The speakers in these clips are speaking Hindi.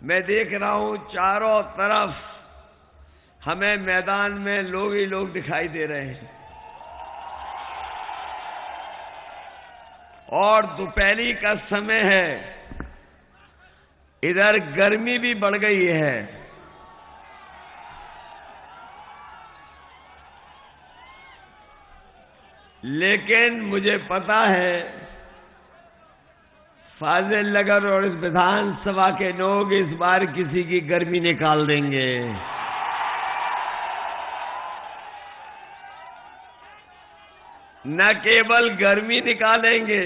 मैं देख रहा हूं चारों तरफ हमें मैदान में लोग ही लोग दिखाई दे रहे हैं और दोपहरी का समय है। इधर गर्मी भी बढ़ गई है। लेकिन मुझे पता है फाजिल नगर और इस विधानसभा के लोग इस बार किसी की गर्मी निकाल देंगे। न केवल गर्मी निकालेंगे,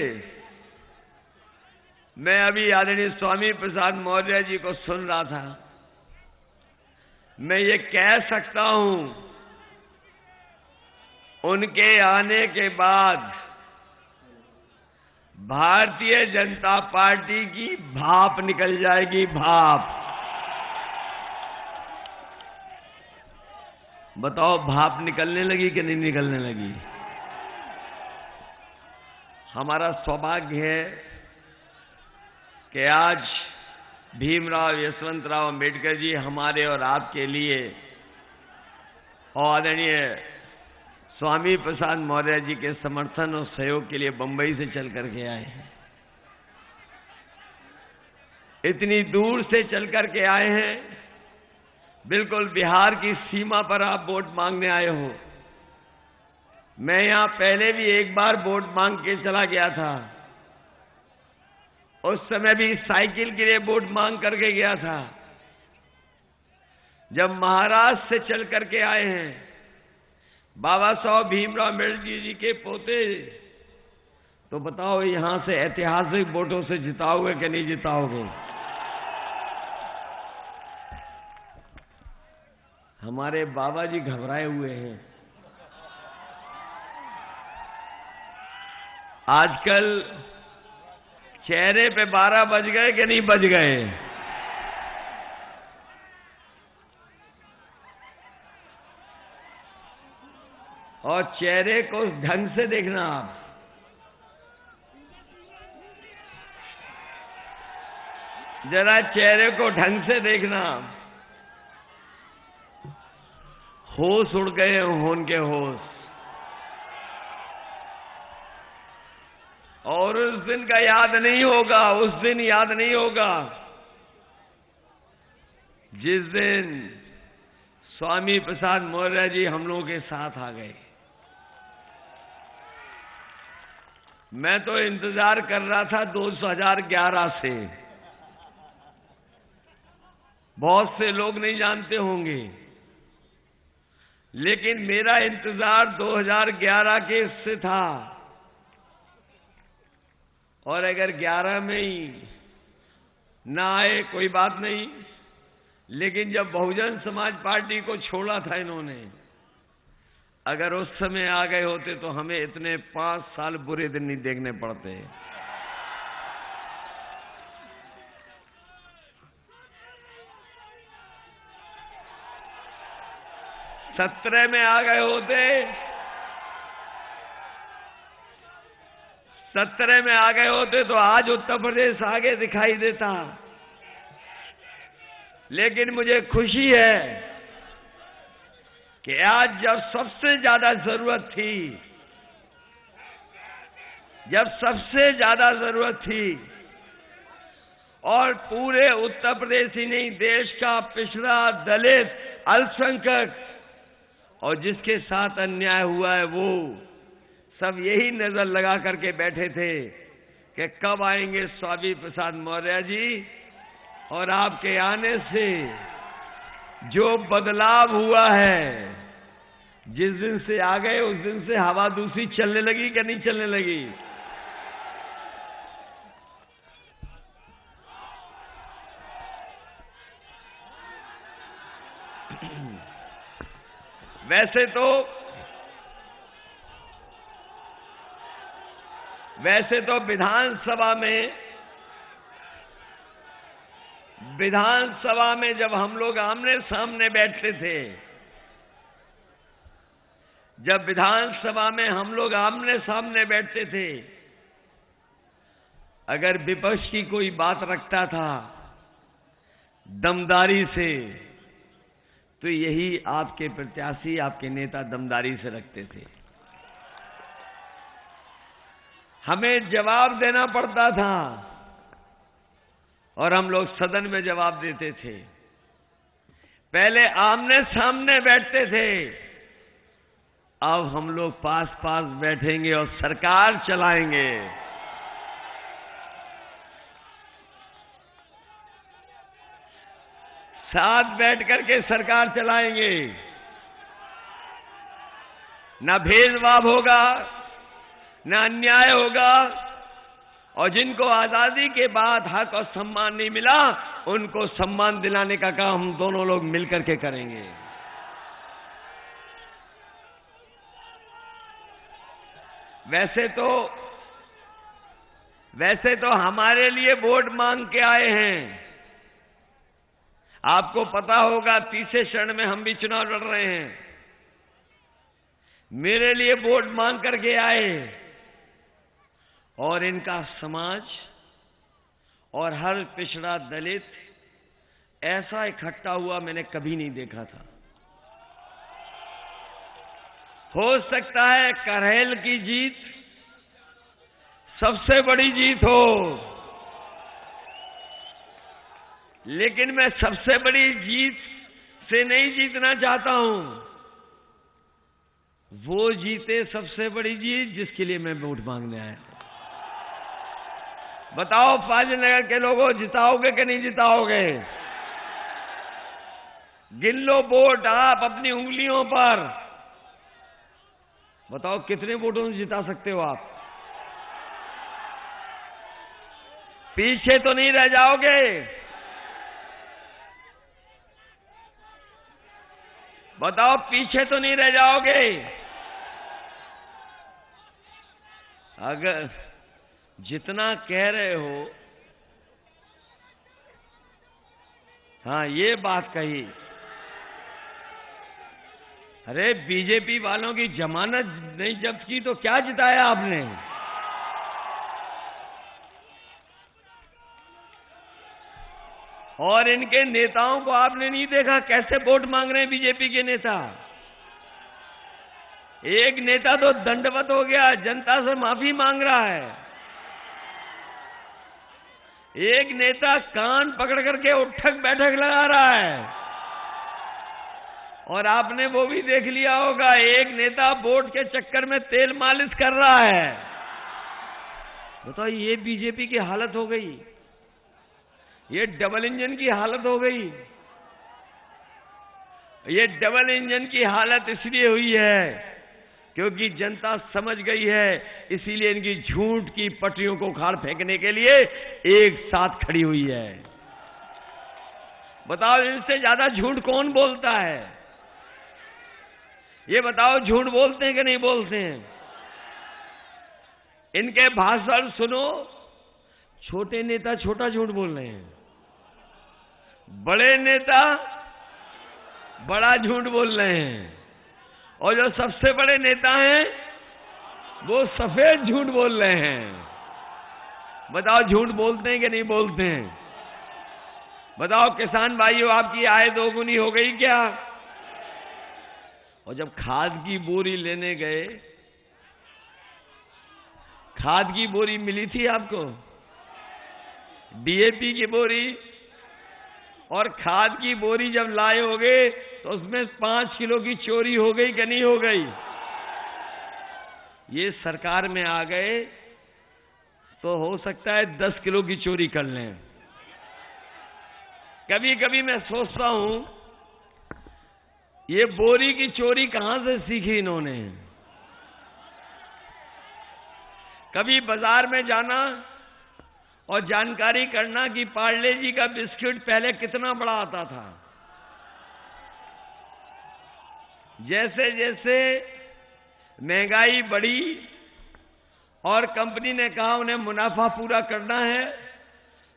मैं अभी आदरणीय स्वामी प्रसाद मौर्य जी को सुन रहा था। मैं ये कह सकता हूं उनके आने के बाद भारतीय जनता पार्टी की भाप निकल जाएगी, भाप। बताओ भाप निकलने लगी कि नहीं निकलने लगी? हमारा सौभाग्य है कि आज भीमराव यशवंतराव अम्बेडकर जी हमारे और आपके लिए और आदरणीय स्वामी प्रसाद मौर्य जी के समर्थन और सहयोग के लिए बंबई से चल करके आए हैं। इतनी दूर से चल करके आए हैं, बिल्कुल बिहार की सीमा पर आप वोट मांगने आए हो। मैं यहां पहले भी एक बार वोट मांग के चला गया था। उस समय भी साइकिल के लिए वोट मांग करके गया था। जब महाराष्ट्र से चल करके आए हैं, बाबा साहब भीमराव अम्बेडकर जी के पोते, तो बताओ यहां से ऐतिहासिक वोटों से जिताओगे कि नहीं जिताओगे? हमारे बाबा जी घबराए हुए हैं। आजकल चेहरे पे 12 बज गए कि नहीं बज गए? और चेहरे को ढंग से देखना आप। जरा चेहरे को ढंग से देखना। होश उड़ गए होन के होश। और उस दिन का याद नहीं होगा, उस दिन याद नहीं होगा जिस दिन स्वामी प्रसाद मौर्य जी हम लोगों के साथ आ गए। मैं तो इंतजार कर रहा था 2011 से। बहुत से लोग नहीं जानते होंगे, लेकिन मेरा इंतजार 2011 के से था। और अगर 11 में ही ना आए कोई बात नहीं, लेकिन जब बहुजन समाज पार्टी को छोड़ा था इन्होंने, अगर उस समय आ गए होते तो हमें इतने 5 साल बुरे दिन नहीं देखने पड़ते। सत्रह में आ गए होते, 17 में आ गए होते तो आज उत्तर प्रदेश आगे दिखाई देता। लेकिन मुझे खुशी है कि आज जब सबसे ज्यादा जरूरत थी, जब सबसे ज्यादा जरूरत थी और पूरे उत्तर प्रदेश ही नहीं, देश का पिछड़ा, दलित, अल्पसंख्यक और जिसके साथ अन्याय हुआ है वो सब यही नजर लगा करके बैठे थे कि कब आएंगे स्वामी प्रसाद मौर्य जी। और आपके आने से जो बदलाव हुआ है, जिस दिन से आ गए उस दिन से हवा दूसरी चलने लगी कि नहीं चलने लगी? वैसे तो विधानसभा में जब हम लोग आमने सामने बैठते थे, जब विधानसभा में हम लोग आमने सामने बैठते थे, अगर विपक्ष की कोई बात रखता था दमदारी से, तो यही आपके प्रत्याशी, आपके नेता दमदारी से रखते थे। हमें जवाब देना पड़ता था और हम लोग सदन में जवाब देते थे। पहले आमने सामने बैठते थे, अब हम लोग पास पास बैठेंगे और सरकार चलाएंगे। साथ बैठ करके सरकार चलाएंगे। ना भेदभाव होगा, ना अन्याय होगा, और जिनको आजादी के बाद हक और सम्मान नहीं मिला, उनको सम्मान दिलाने का काम हम दोनों लोग मिलकर के करेंगे। वैसे तो हमारे लिए वोट मांग के आए हैं। आपको पता होगा, तीसरे चरण में हम भी चुनाव लड़ रहे हैं। मेरे लिए वोट मांग करके आए, और इनका समाज और हर पिछड़ा दलित ऐसा इकट्ठा हुआ मैंने कभी नहीं देखा था। हो सकता है करहेल की जीत सबसे बड़ी जीत हो, लेकिन मैं सबसे बड़ी जीत से नहीं जीतना चाहता हूं। वो जीते सबसे बड़ी जीत जिसके लिए मैं वोट मांगने आया। बताओ फाजिलनगर के लोगों, जिताओगे कि नहीं जिताओगे? गिन लो वोट आप अपनी उंगलियों पर। बताओ कितने वोटों से जिता सकते हो आप? पीछे तो नहीं रह जाओगे? बताओ पीछे तो नहीं रह जाओगे? अगर जितना कह रहे हो, हाँ ये बात कही। अरे बीजेपी वालों की जमानत नहीं जब्त की तो क्या जिताया आपने? और इनके नेताओं को आपने नहीं देखा कैसे वोट मांग रहे हैं बीजेपी के नेता? एक नेता तो दंडवत हो गया, जनता से माफी मांग रहा है। एक नेता कान पकड़ करके उठक बैठक लगा रहा है। और आपने वो भी देख लिया होगा, एक नेता वोट के चक्कर में तेल मालिश कर रहा है। बताओ ये बीजेपी की हालत हो गई, ये डबल इंजन की हालत हो गई। ये डबल इंजन की हालत इसलिए हुई है क्योंकि जनता समझ गई है, इसीलिए इनकी झूठ की पटरियों को उखाड़ फेंकने के लिए एक साथ खड़ी हुई है। बताओ इनसे ज्यादा झूठ कौन बोलता है? ये बताओ झूठ बोलते हैं कि नहीं बोलते हैं? इनके भाषण सुनो, छोटे नेता छोटा झूठ बोल रहे हैं, बड़े नेता बड़ा झूठ बोल रहे हैं, और जो सबसे बड़े नेता हैं वो सफेद झूठ बोल रहे हैं। बताओ झूठ बोलते हैं कि नहीं बोलते हैं? बताओ किसान भाइयों, आपकी आय दोगुनी हो गई क्या? और जब खाद की बोरी लेने गए, खाद की बोरी मिली थी आपको? डीएपी की बोरी और खाद की बोरी जब लाए होगे तो उसमें 5 किलो की चोरी हो गई कि नहीं हो गई? ये सरकार में आ गए तो हो सकता है 10 किलो की चोरी कर लें। कभी कभी मैं सोचता हूं, ये बोरी की चोरी कहां से सीखी इन्होंने? कभी बाजार में जाना और जानकारी करना कि पार्ले जी का बिस्किट पहले कितना बड़ा आता था। जैसे जैसे महंगाई बढ़ी और कंपनी ने कहा उन्हें मुनाफा पूरा करना है,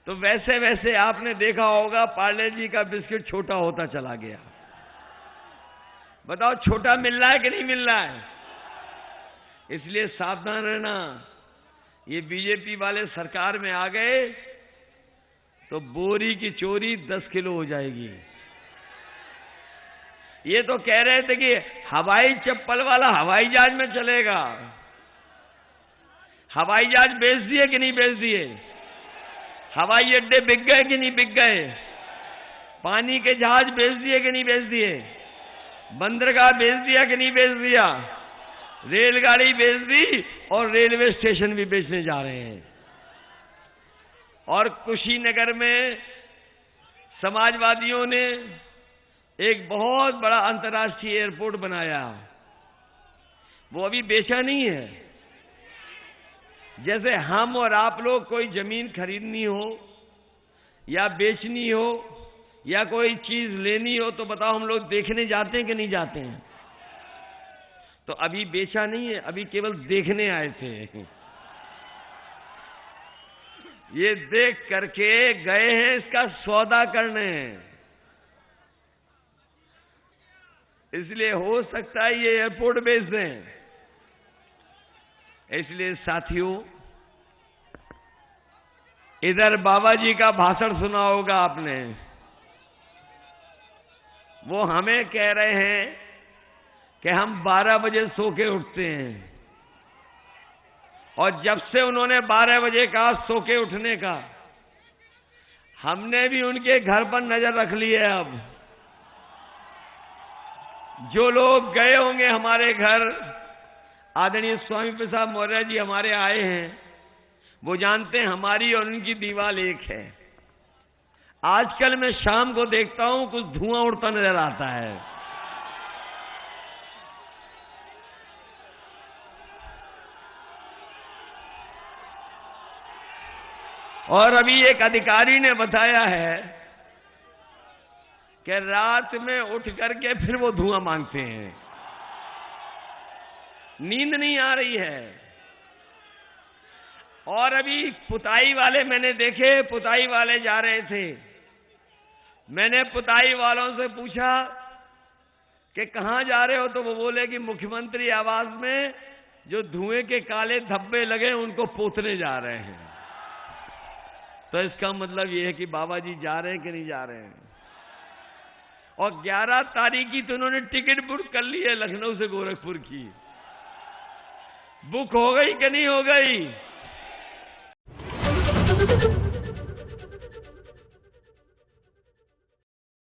तो वैसे वैसे आपने देखा होगा पार्ले जी का बिस्किट छोटा होता चला गया। बताओ छोटा मिल रहा है कि नहीं मिल रहा है? इसलिए सावधान रहना। ये बीजेपी वाले सरकार में आ गए तो बोरी की चोरी 10 किलो हो जाएगी। ये तो कह रहे थे कि हवाई चप्पल वाला हवाई जहाज में चलेगा। हवाई जहाज बेच दिए कि नहीं बेच दिए? हवाई अड्डे बिक गए कि नहीं बिक गए? पानी के जहाज बेच दिए कि नहीं बेच दिए? बंदरगाह बेच दिया कि नहीं बेच दिया? रेलगाड़ी बेच दी और रेलवे स्टेशन भी बेचने जा रहे हैं। और कुशीनगर में समाजवादियों ने एक बहुत बड़ा अंतर्राष्ट्रीय एयरपोर्ट बनाया। वो अभी बेचा नहीं है। जैसे हम और आप लोग कोई जमीन खरीदनी हो या बेचनी हो या कोई चीज लेनी हो तो बताओ हम लोग देखने जाते हैं कि नहीं जाते हैं? तो अभी बेचा नहीं है, अभी केवल देखने आए थे। ये देख करके गए हैं इसका सौदा करने। इसलिए हो सकता है ये एयरपोर्ट बेच दें। इसलिए साथियों, इधर बाबा जी का भाषण सुना होगा आपने। वो हमें कह रहे हैं कि हम 12 बजे सो के उठते हैं, और जब से उन्होंने 12 बजे कहा सो के उठने का, हमने भी उनके घर पर नजर रख ली है। अब जो लोग गए होंगे हमारे घर, आदरणीय स्वामी प्रसाद मौर्य जी हमारे आए हैं, वो जानते हैं हमारी और उनकी दीवार एक है। आजकल मैं शाम को देखता हूं कुछ धुआं उड़ता नजर आता है। और अभी एक अधिकारी ने बताया है कि रात में उठ करके फिर वो धुआं मांगते हैं। नींद नहीं आ रही है। और अभी पुताई वाले मैंने देखे, पुताई वाले जा रहे थे। मैंने पुताई वालों से पूछा कि कहां जा रहे हो, तो वो बोले कि मुख्यमंत्री आवास में जो धुएं के काले धब्बे लगे उनको पोतने जा रहे हैं। तो इसका मतलब ये है कि बाबा जी जा रहे हैं कि नहीं जा रहे हैं। और 11 तारीख की तो उन्होंने टिकट बुक कर ली है लखनऊ से गोरखपुर की। बुक हो गई कि नहीं हो गई?